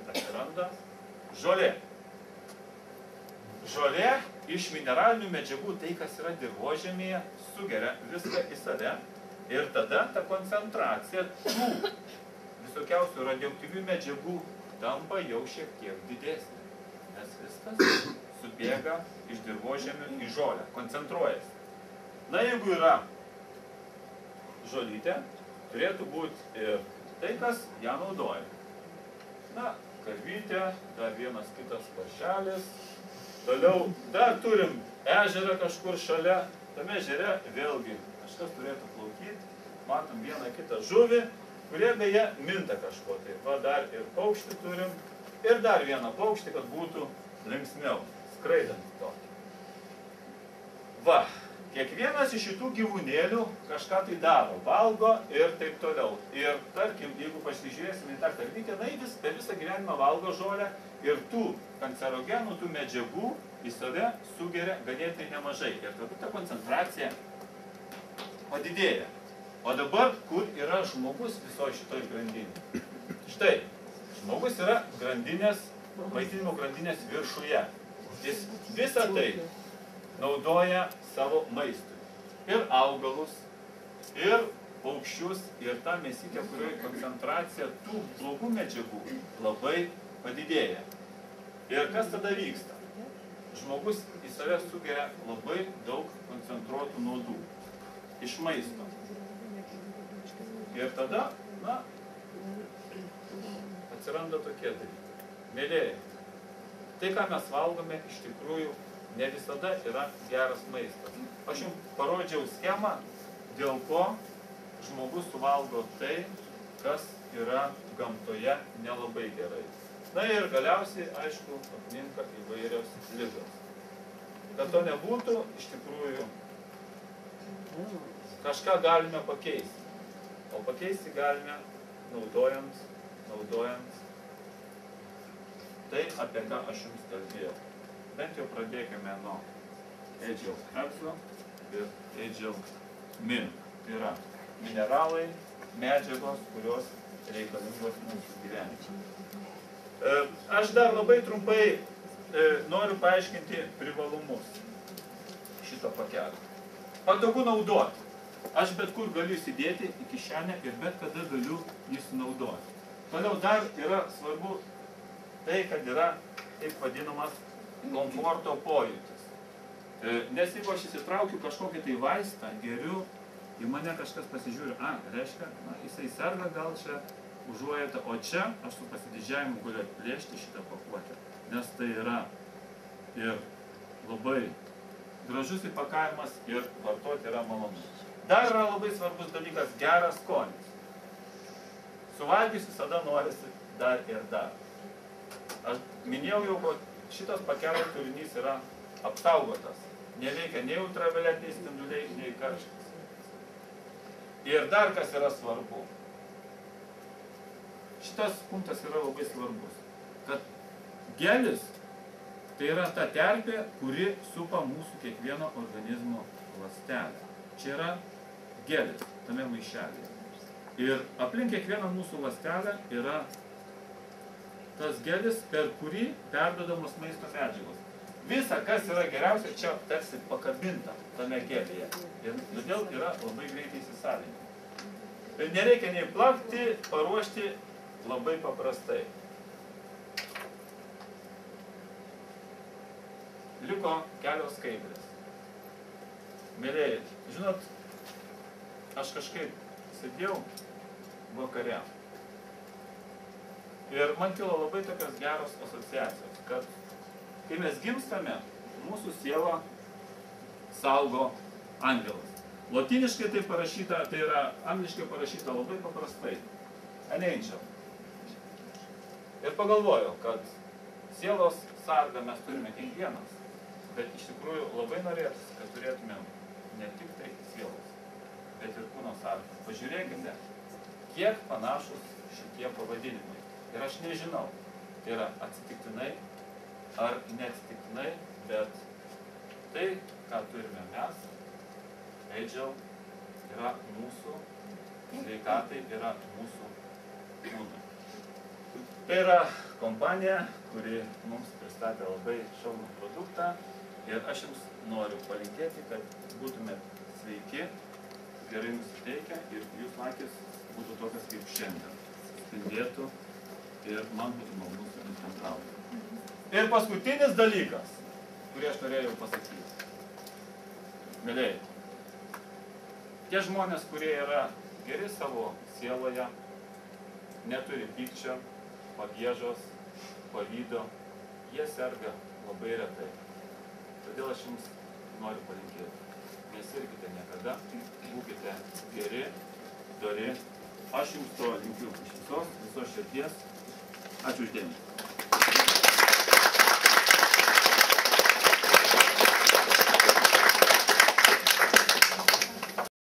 atsiranda žolė. Žolė iš mineralinių medžiagų, tai kas yra dirvožemėje, sugeria viską į save ir tada ta koncentracija tų visokiausių radioaktyvių medžiagų tampa jau šiek tiek didesnė, nes viskas subėga iš dirvožemių į žolę, koncentruojasi. Na, jeigu yra žolytė, turėtų būti ir tai, kas ją naudoja. Na, karvytė, dar vienas kitas paršelis. Toliau dar turim ežerą kažkur šalia. Tame ežere vėlgi kažkas turėtų plaukyti. Matom vieną kitą žuvį, kurie beje minta kažko. Tai va, dar ir paukštį turim. Ir dar vieną paukštį, kad būtų linksmiau, skraidant tokį. Va, kiekvienas iš šitų gyvūnėlių kažką tai daro, valgo ir taip toliau. Ir tarkim, jeigu pasižiūrėsime į tą karvytę, jinai per visą gyvenimą valgo žolę ir tų kancerogenų, tų medžiagų į save sugeria ganėtinai nemažai. Ir tada ta koncentracija padidėja. O dabar, kur yra žmogus visoje šitoj grandinė? Štai, žmogus yra grandinės, maitinimo grandinės viršuje. Jis visą tai naudoja savo maistui. Ir augalus, ir paukščius, ir tą mėsytę, kurioje koncentracija tų blogų medžiagų labai padidėja. Ir kas tada vyksta? Žmogus į save sugeria labai daug koncentruotų naudų iš maisto. Ir tada, na, atsiranda tokie dalykai. Mėlėjai, tai, ką mes valgome, iš tikrųjų ne visada yra geras maistas. Aš jums parodžiau schemą, dėl ko žmogus suvalgo tai, kas yra gamtoje nelabai gerai. Na ir galiausiai, aišku, apninka įvairios ligos. Kad to nebūtų, iš tikrųjų, kažką galime pakeisti. O pakeisti galime naudojant tai, apie ką aš jums kalbėjau. Bent jau pradėkime nuo Agile Exo ir Agile Min. Tai yra mineralai, medžiagos, kurios reikalingos mūsų gyvenime. Aš dar labai trumpai noriu paaiškinti privalumus šito pakelio. Patogu naudoti. Aš bet kur galiu įsidėti į kišenę ir bet kada galiu jį sunaudoti. Toliau dar yra svarbu tai, kad yra taip vadinamas komforto pojūtis. Nes jeigu aš įsitraukiu kažkokį tai vaistą, geriu, į mane kažkas pasižiūri, reiškia, jisai serga, gal čia užuojate, o čia aš su pasididžiavimu galiu atplėšti šitą pakuotę, nes tai yra ir labai gražus įpakavimas ir vartoti yra malonu. Dar yra labai svarbus dalykas – geras skonis. Suvalgius visada norisi dar ir dar. Aš minėjau jau, kad šitas pakelio turinys yra apsaugotas. Neveikia nei ultravioletiniai spinduliai, nei karštis. Ir dar kas yra svarbu. Šitas punktas yra labai svarbus, kad gelis tai yra ta terpė, kuri supa mūsų kiekvieno organizmo ląstelę. Čia yra gelis tame maišelyje. Ir aplink kiekvieną mūsų ląstelę yra tas gelis, per kurį perduodamos maisto medžiagos. Visa, kas yra geriausia, čia tarsi pakabinta tame gelyje. Ir todėl yra labai greitai įsisavinti. Nereikia nei plakti, paruošti labai paprastai. Liko kelios skaidrės. Mėlėjai, žinot, aš kažkaip sėdėjau vakare. Ir man kilo labai tokios geros asociacijos, kad kai mes gimstame, mūsų sielą saugo angelas. Lotyniškai tai parašyta, tai yra angliškai parašyta labai paprastai. An angel. Ir pagalvojau, kad sielos sargą mes turime kiekvienas, bet iš tikrųjų labai norėtųsi, kad turėtumėm ne tik tai sielos, bet ir kūno sargą. Pažiūrėkite, kiek panašus šitie pavadinimai. Ir aš nežinau, tai yra atsitiktinai ar neatsitiktinai, bet tai, ką turime mes, Agile, yra mūsų sveikatai, yra mūsų kūnai. Tai yra kompanija, kuri mums pristatė labai šaunų produktą ir aš jums noriu palinkėti, kad būtumėt sveiki, gerai nusiteikę ir jūsų akis būtų tokias kaip šiandien, spindėtų ir man būtų malonu su jumis bendrauti. Ir paskutinis dalykas, kurį aš norėjau pasakyti. Mėlėjai, tie žmonės, kurie yra geri savo sieloje, neturi pykčio, pagiežos, pavydo, jie serga labai retai. Todėl aš jums noriu palinkėti. Nesirkite niekada, būkite geri, dori. Aš jums to linkiu iš visos širdies. Ačiū už dėmesį.